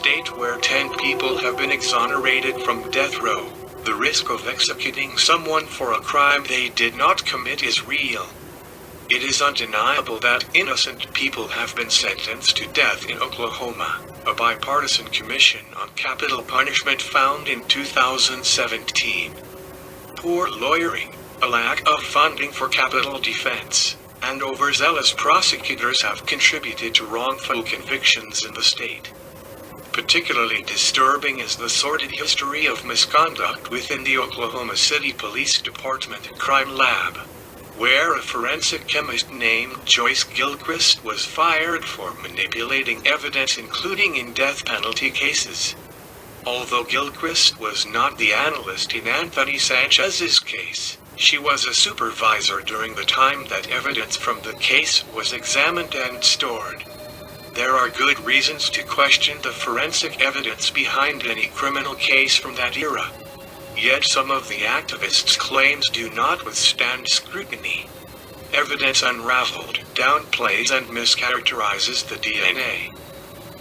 state where 10 people have been exonerated from death row, the risk of executing someone for a crime they did not commit is real. It is undeniable that innocent people have been sentenced to death in Oklahoma. A bipartisan commission on capital punishment found in 2017. Poor lawyering, a lack of funding for capital defense, and overzealous prosecutors have contributed to wrongful convictions in the state. Particularly disturbing is the sordid history of misconduct within the Oklahoma City Police Department Crime Lab, where a forensic chemist named Joyce Gilchrist was fired for manipulating evidence, including in death penalty cases. Although Gilchrist was not the analyst in Anthony Sanchez's case, she was a supervisor during the time that evidence from the case was examined and stored. There are good reasons to question the forensic evidence behind any criminal case from that era. Yet some of the activists' claims do not withstand scrutiny. Evidence unraveled, downplays and mischaracterizes the DNA.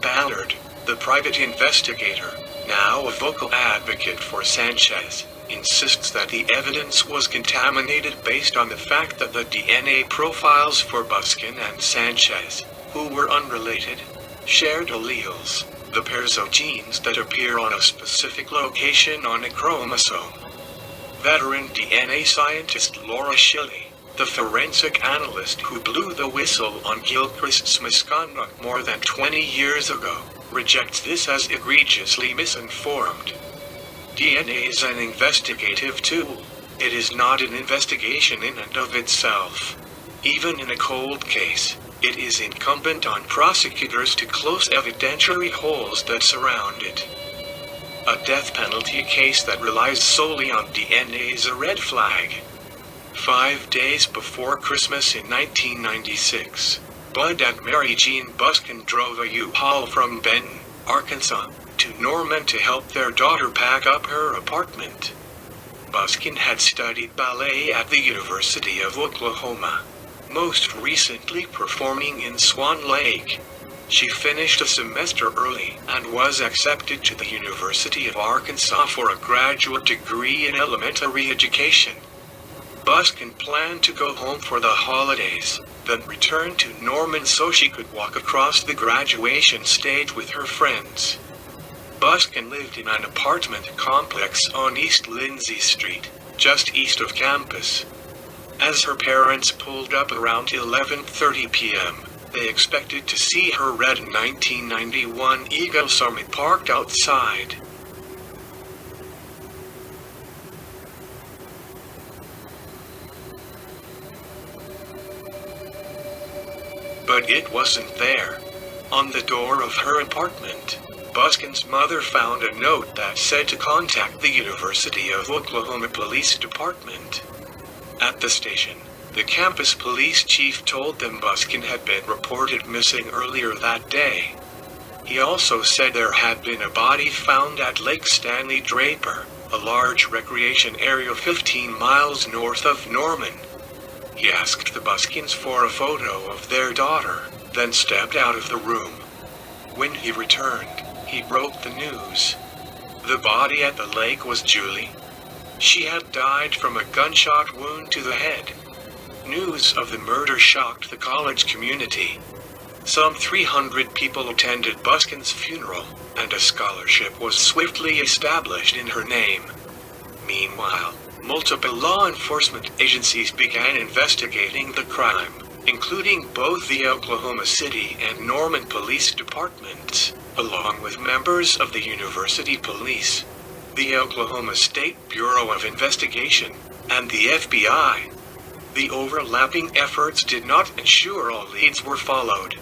Ballard, the private investigator, now a vocal advocate for Sanchez, insists that the evidence was contaminated based on the fact that the DNA profiles for Buskin and Sanchez, who were unrelated, shared alleles, the pairs of genes that appear on a specific location on a chromosome. Veteran DNA scientist Laura Shilley, the forensic analyst who blew the whistle on Gilchrist's misconduct more than 20 years ago, rejects this as egregiously misinformed. DNA is an investigative tool. It is not an investigation in and of itself. Even in a cold case, it is incumbent on prosecutors to close evidentiary holes that surround it. A death penalty case that relies solely on DNA is a red flag. 5 days before Christmas in 1996, Bud and Mary Jean Buskin drove a U-Haul from Benton, Arkansas, to Norman to help their daughter pack up her apartment. Buskin had studied ballet at the University of Oklahoma, most recently performing in Swan Lake. She finished a semester early and was accepted to the University of Arkansas for a graduate degree in elementary education. Buskin planned to go home for the holidays, then return to Norman so she could walk across the graduation stage with her friends. Buskin lived in an apartment complex on East Lindsay Street, just east of campus. As her parents pulled up around 11:30 p.m., they expected to see her red 1991 Eagle Summit parked outside. But it wasn't there. On the door of her apartment, Buskin's mother found a note that said to contact the University of Oklahoma Police Department. At the station, the campus police chief told them Buskin had been reported missing earlier that day. He also said there had been a body found at Lake Stanley Draper, a large recreation area 15 miles north of Norman. He asked the Buskins for a photo of their daughter, then stepped out of the room. When he returned, he broke the news. The body at the lake was Julie. She had died from a gunshot wound to the head. News of the murder shocked the college community. Some 300 people attended Buskin's funeral, and a scholarship was swiftly established in her name. Meanwhile, multiple law enforcement agencies began investigating the crime, including both the Oklahoma City and Norman police departments, along with members of the University Police, the Oklahoma State Bureau of Investigation, and the FBI. The overlapping efforts did not ensure all leads were followed.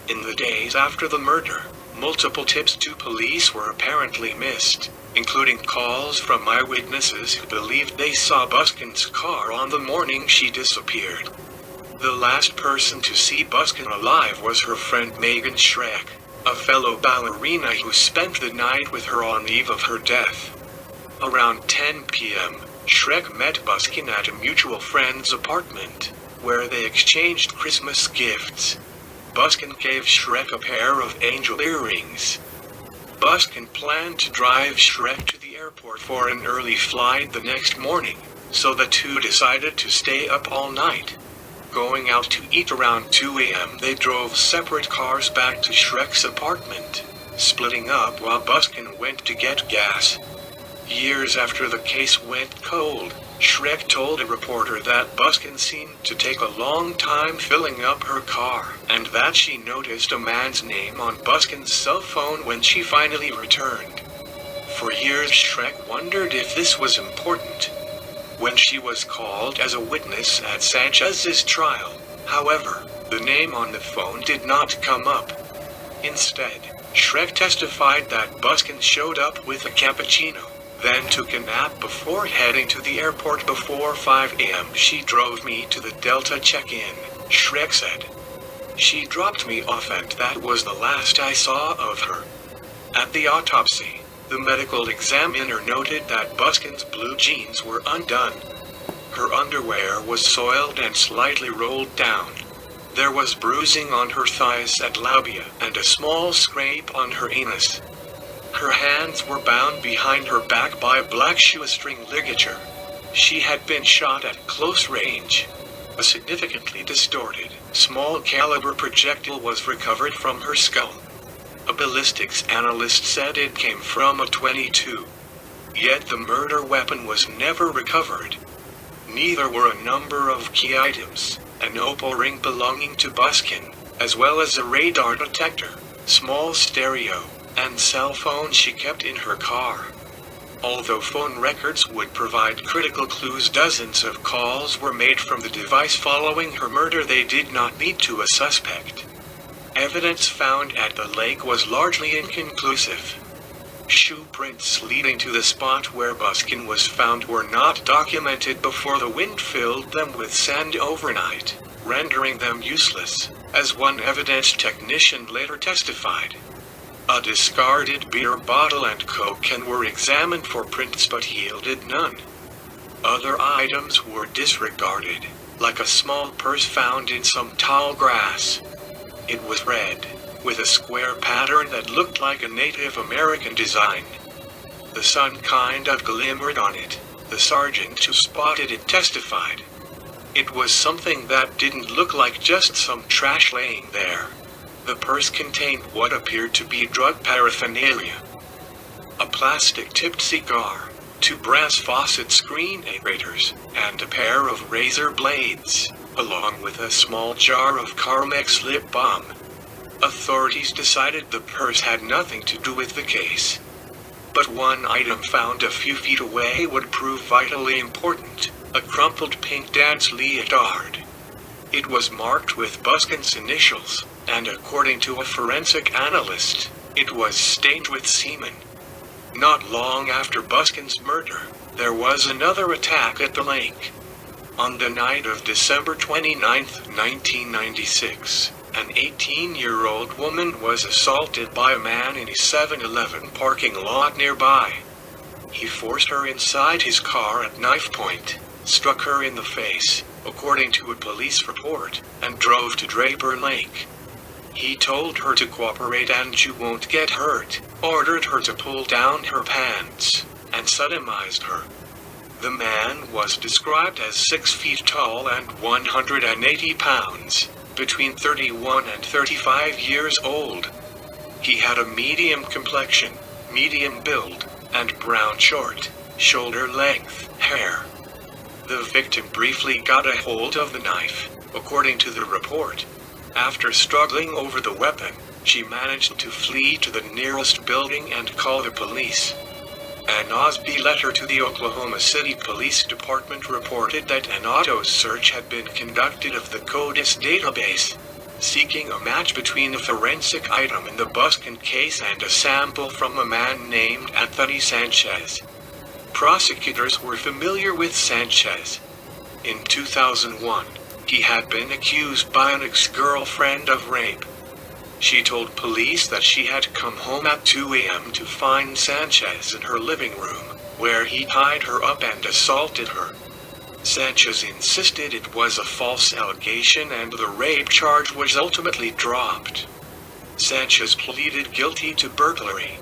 In the days after the murder, multiple tips to police were apparently missed, including calls from eyewitnesses who believed they saw Buskin's car on the morning she disappeared. The last person to see Buskin alive was her friend Megan Schreck, a fellow ballerina who spent the night with her on the eve of her death. Around 10 p.m., Schreck met Buskin at a mutual friend's apartment, where they exchanged Christmas gifts. Buskin gave Schreck a pair of angel earrings. Buskin planned to drive Shrek to the airport for an early flight the next morning, so the two decided to stay up all night. Going out to eat around 2 a.m. they drove separate cars back to Shrek's apartment, splitting up while Buskin went to get gas. Years after the case went cold, Shrek told a reporter that Buskin seemed to take a long time filling up her car, and that she noticed a man's name on Buskin's cell phone when she finally returned. For years Shrek wondered if this was important. When she was called as a witness at Sanchez's trial, however, the name on the phone did not come up. Instead, Shrek testified that Buskin showed up with a cappuccino, then took a nap before heading to the airport before 5 a.m. She drove me to the Delta check-in, Shrek said. She dropped me off and that was the last I saw of her. At the autopsy, the medical examiner noted that Buskin's blue jeans were undone. Her underwear was soiled and slightly rolled down. There was bruising on her thighs at labia and a small scrape on her anus. Her hands were bound behind her back by a black shoestring ligature. She had been shot at close range. A significantly distorted, small-caliber projectile was recovered from her skull. A ballistics analyst said it came from a .22. Yet the murder weapon was never recovered. Neither were a number of key items, an opal ring belonging to Buskin, as well as a radar detector, small stereo, and cell phone she kept in her car. Although phone records would provide critical clues, dozens of calls were made from the device following her murder. They did not lead to a suspect. Evidence found at the lake was largely inconclusive. Shoe prints leading to the spot where Buskin was found were not documented before the wind filled them with sand overnight, rendering them useless, as one evidence technician later testified. A discarded beer bottle and Coke can were examined for prints but yielded none. Other items were disregarded, like a small purse found in some tall grass. It was red, with a square pattern that looked like a Native American design. The sun kind of glimmered on it, the sergeant who spotted it testified. It was something that didn't look like just some trash laying there. The purse contained what appeared to be drug paraphernalia. A plastic-tipped cigar, 2 brass faucet screen aerators, and a pair of razor blades, along with a small jar of Carmex lip balm. Authorities decided the purse had nothing to do with the case. But one item found a few feet away would prove vitally important, a crumpled pink dance leotard. It was marked with Buskin's initials, and according to a forensic analyst, it was stained with semen. Not long after Buskin's murder, there was another attack at the lake. On the night of December 29, 1996, an 18-year-old woman was assaulted by a man in a 7-Eleven parking lot nearby. He forced her inside his car at knife point, struck her in the face, according to a police report, and drove to Draper Lake. He told her to cooperate and you won't get hurt, ordered her to pull down her pants, and sodomized her. The man was described as 6 feet tall and 180 pounds, between 31 and 35 years old. He had a medium complexion, medium build, and brown short, shoulder-length hair. The victim briefly got a hold of the knife, according to the report. After struggling over the weapon, she managed to flee to the nearest building and call the police. An OSB letter to the Oklahoma City Police Department reported that an auto search had been conducted of the CODIS database, seeking a match between a forensic item in the Buskin case and a sample from a man named Anthony Sanchez. Prosecutors were familiar with Sanchez. In 2001, he had been accused by an ex-girlfriend of rape. She told police that she had come home at 2 a.m. to find Sanchez in her living room, where he tied her up and assaulted her. Sanchez insisted it was a false allegation and the rape charge was ultimately dropped. Sanchez pleaded guilty to burglary.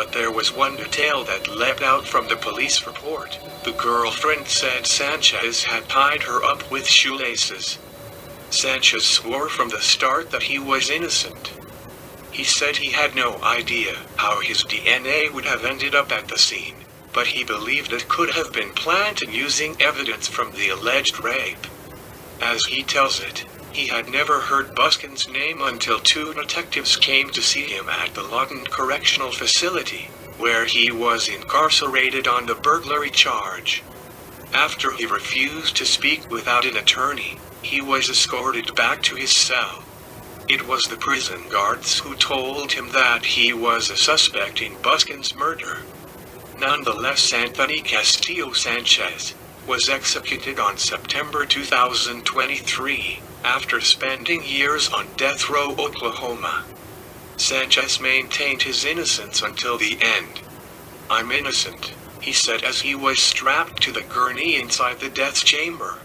but there was one detail that leapt out from the police report. The girlfriend said Sanchez had tied her up with shoelaces. Sanchez swore from the start that he was innocent. He said he had no idea how his DNA would have ended up at the scene, but he believed it could have been planted using evidence from the alleged rape. As he tells it, he had never heard Buskin's name until two detectives came to see him at the Lawton Correctional Facility, where he was incarcerated on the burglary charge. After he refused to speak without an attorney, he was escorted back to his cell. It was the prison guards who told him that he was a suspect in Buskin's murder. Nonetheless, Anthony Castillo Sanchez was executed on September 2023, after spending years on death row, Oklahoma. Sanchez maintained his innocence until the end. "I'm innocent," he said as he was strapped to the gurney inside the death chamber.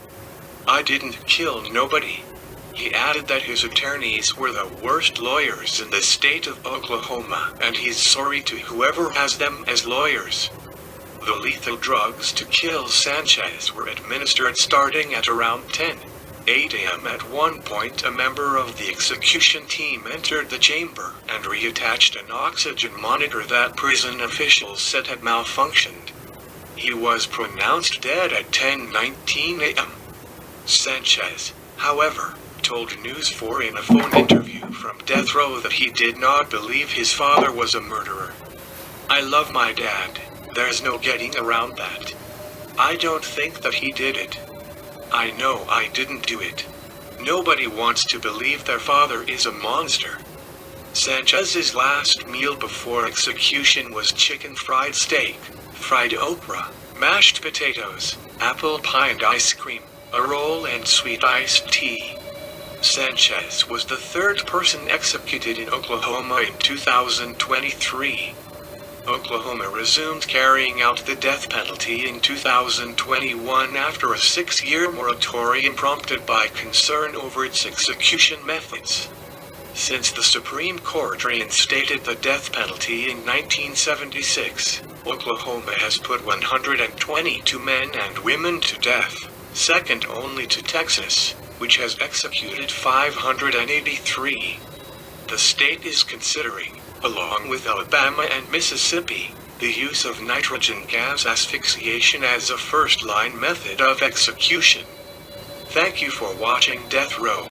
"I didn't kill nobody." He added that his attorneys were the worst lawyers in the state of Oklahoma, and he's sorry to whoever has them as lawyers. The lethal drugs to kill Sanchez were administered starting at around 10:08 a.m. At one point, a member of the execution team entered the chamber and reattached an oxygen monitor that prison officials said had malfunctioned. He was pronounced dead at 10:19 a.m. Sanchez, however, told News 4 in a phone interview from death row that he did not believe his father was a murderer. "I love my dad. There's no getting around that. I don't think that he did it. I know I didn't do it. Nobody wants to believe their father is a monster." Sanchez's last meal before execution was chicken fried steak, fried okra, mashed potatoes, apple pie and ice cream, a roll and sweet iced tea. Sanchez was the third person executed in Oklahoma in 2023. Oklahoma resumed carrying out the death penalty in 2021 after a 6-year moratorium prompted by concern over its execution methods. Since the Supreme Court reinstated the death penalty in 1976, Oklahoma has put 122 men and women to death, second only to Texas, which has executed 583. The state is considering, along with Alabama and Mississippi, the use of nitrogen gas asphyxiation as a first-line method of execution. Thank you for watching Death Row.